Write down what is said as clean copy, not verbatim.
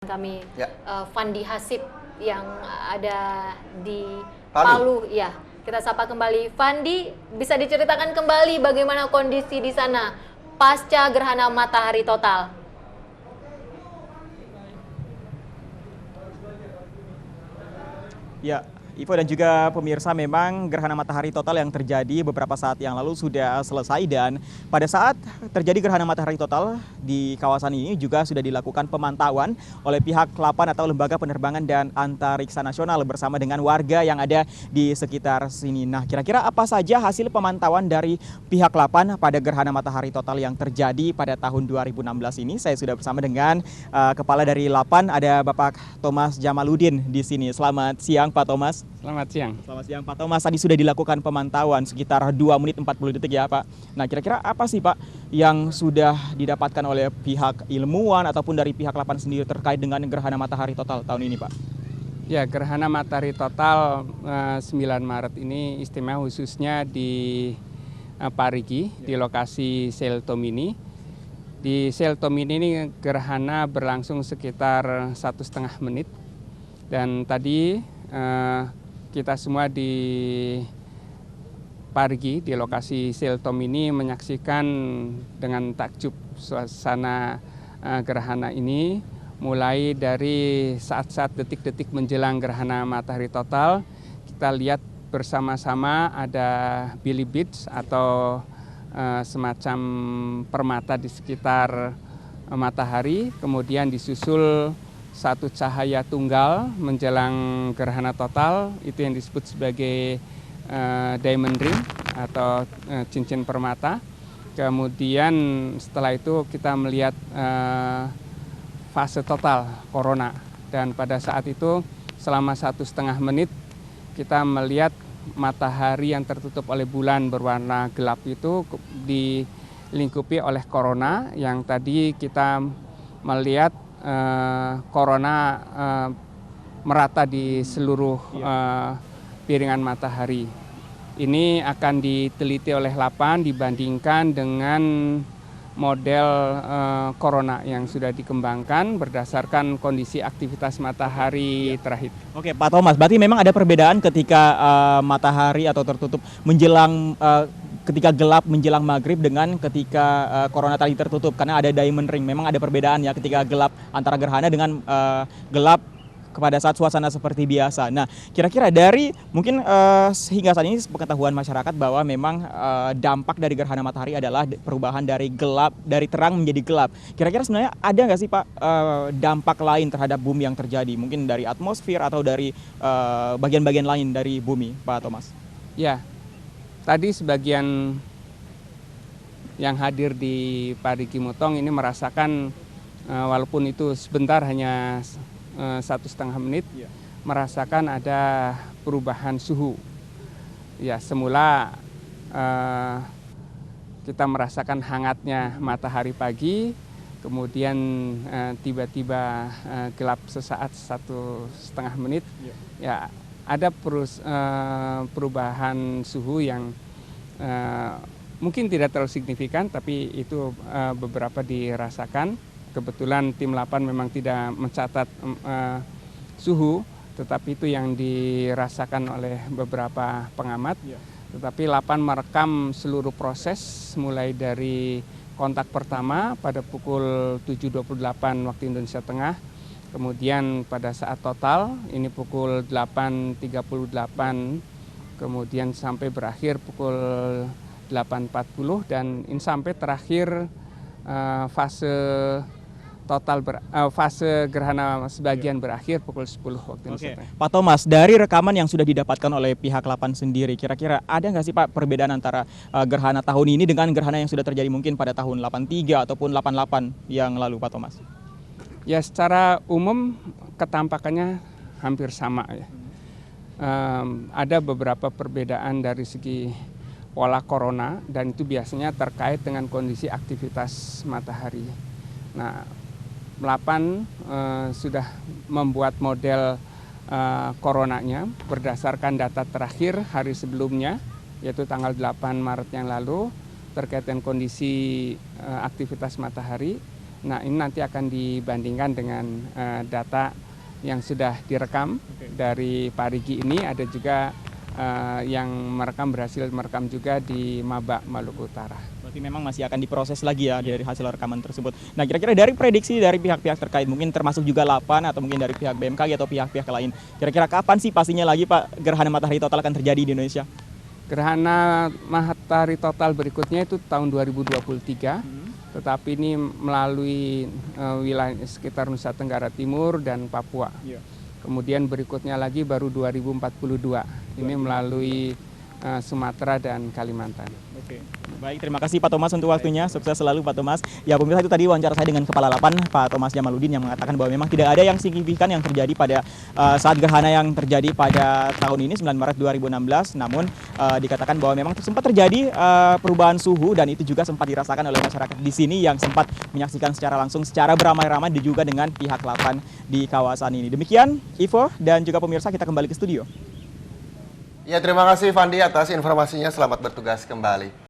kami Ya. Fandi Hasib yang ada di Palu. Palu. Ya, kita sapa kembali. Fandi, bisa diceritakan kembali bagaimana kondisi di sana pasca gerhana matahari total? Ya, Ivo dan juga pemirsa, memang gerhana matahari total yang terjadi beberapa saat yang lalu sudah selesai, dan pada saat terjadi gerhana matahari total di kawasan ini juga sudah dilakukan pemantauan oleh pihak LAPAN atau Lembaga Penerbangan dan Antariksa Nasional bersama dengan warga yang ada di sekitar sini. Nah, kira-kira apa saja hasil pemantauan dari pihak LAPAN pada gerhana matahari total yang terjadi pada tahun 2016 ini? Saya sudah bersama dengan Kepala dari LAPAN, ada Bapak Thomas Jamaludin di sini. Selamat siang Pak Thomas. Selamat siang. Selamat siang Pak Thomas. Tadi sudah dilakukan pemantauan sekitar 2 menit 40 detik ya Pak. Nah, kira-kira apa sih Pak yang sudah didapatkan oleh pihak ilmuwan ataupun dari pihak LAPAN sendiri terkait dengan gerhana matahari total tahun ini Pak? Ya, gerhana matahari total 9 Maret ini istimewa khususnya di Parigi, di lokasi Sel Tomini. Di Sel Tomini ini gerhana berlangsung sekitar 1,5 menit. Dan tadi kita semua di Parigi, di lokasi Sel Tomini menyaksikan dengan takjub suasana gerhana ini. Mulai dari saat-saat detik-detik menjelang gerhana matahari total, kita lihat bersama-sama ada Billy Beats atau semacam permata di sekitar matahari, kemudian disusul satu cahaya tunggal menjelang gerhana total, itu yang disebut sebagai diamond ring atau cincin permata. Kemudian setelah itu kita melihat fase total corona, dan pada saat itu selama 1,5 menit kita melihat matahari yang tertutup oleh bulan berwarna gelap itu dilingkupi oleh corona, yang tadi kita melihat corona merata di seluruh piringan matahari. Ini akan diteliti oleh LAPAN dibandingkan dengan model corona yang sudah dikembangkan berdasarkan kondisi aktivitas matahari terakhir. Oke Pak Thomas, berarti memang ada perbedaan ketika matahari atau tertutup menjelang ketika gelap menjelang maghrib dengan ketika corona tadi tertutup, karena ada diamond ring. Memang ada perbedaan ya ketika gelap antara gerhana dengan gelap pada saat suasana seperti biasa. Nah, kira-kira dari mungkin hingga saat ini pengetahuan masyarakat bahwa memang dampak dari gerhana matahari adalah perubahan dari gelap, dari terang menjadi gelap. Kira-kira sebenarnya ada nggak sih Pak dampak lain terhadap bumi yang terjadi? Mungkin dari atmosfer atau dari bagian-bagian lain dari bumi, Pak Thomas? Ya, tadi sebagian yang hadir di Parigi Mutong ini merasakan walaupun itu sebentar, hanya 1,5 menit, merasakan ada perubahan suhu. Ya, semula kita merasakan hangatnya matahari pagi, kemudian tiba-tiba gelap sesaat 1,5 menit. Ya, ada perubahan suhu yang mungkin tidak terlalu signifikan, tapi itu beberapa dirasakan. Kebetulan tim LAPAN memang tidak mencatat suhu, tetapi itu yang dirasakan oleh beberapa pengamat. Tetapi LAPAN merekam seluruh proses mulai dari kontak pertama pada pukul 7.28 waktu Indonesia Tengah, kemudian pada saat total ini pukul 8.38, kemudian sampai berakhir pukul 8.40, dan ini sampai terakhir fase gerhana sebagian berakhir pukul 10 waktu Indonesia Tengah. Pak Thomas, dari rekaman yang sudah didapatkan oleh pihak LAPAN sendiri, kira-kira ada nggak sih Pak perbedaan antara gerhana tahun ini dengan gerhana yang sudah terjadi mungkin pada tahun 83 ataupun 88 yang lalu, Pak Thomas? Ya, secara umum ketampakannya hampir sama ya. Ada beberapa perbedaan dari segi pola corona, dan itu biasanya terkait dengan kondisi aktivitas matahari. Nah, LAPAN sudah membuat model coronanya berdasarkan data terakhir hari sebelumnya, yaitu tanggal 8 Maret yang lalu, terkait dengan kondisi aktivitas matahari. Nah, ini nanti akan dibandingkan dengan data yang sudah direkam dari Parigi ini. Ada juga yang berhasil merekam juga di Mabak, Maluku Utara. Berarti memang masih akan diproses lagi ya dari hasil rekaman tersebut. Nah, kira-kira dari prediksi dari pihak-pihak terkait, mungkin termasuk juga Lapan atau mungkin dari pihak BMKG atau pihak-pihak lain, kira-kira kapan sih pastinya lagi Pak gerhana matahari total akan terjadi di Indonesia? Gerhana matahari total berikutnya itu tahun 2023. Tetapi ini melalui wilayah sekitar Nusa Tenggara Timur dan Papua. Kemudian berikutnya lagi baru 2042, ini melalui Sumatera dan Kalimantan. Oke. Baik, terima kasih Pak Thomas untuk waktunya. Sukses selalu Pak Thomas. Ya pemirsa, itu tadi wawancara saya dengan Kepala Lapan Pak Thomas Jamaludin yang mengatakan bahwa memang tidak ada yang signifikan yang terjadi pada saat gerhana yang terjadi pada tahun ini 9 Maret 2016. Namun dikatakan bahwa memang sempat terjadi perubahan suhu dan itu juga sempat dirasakan oleh masyarakat di sini yang sempat menyaksikan secara langsung secara beramai-ramai juga dengan pihak Lapan di kawasan ini. Demikian Ivo dan juga pemirsa, kita kembali ke studio. Ya, terima kasih Fandi atas informasinya. Selamat bertugas kembali.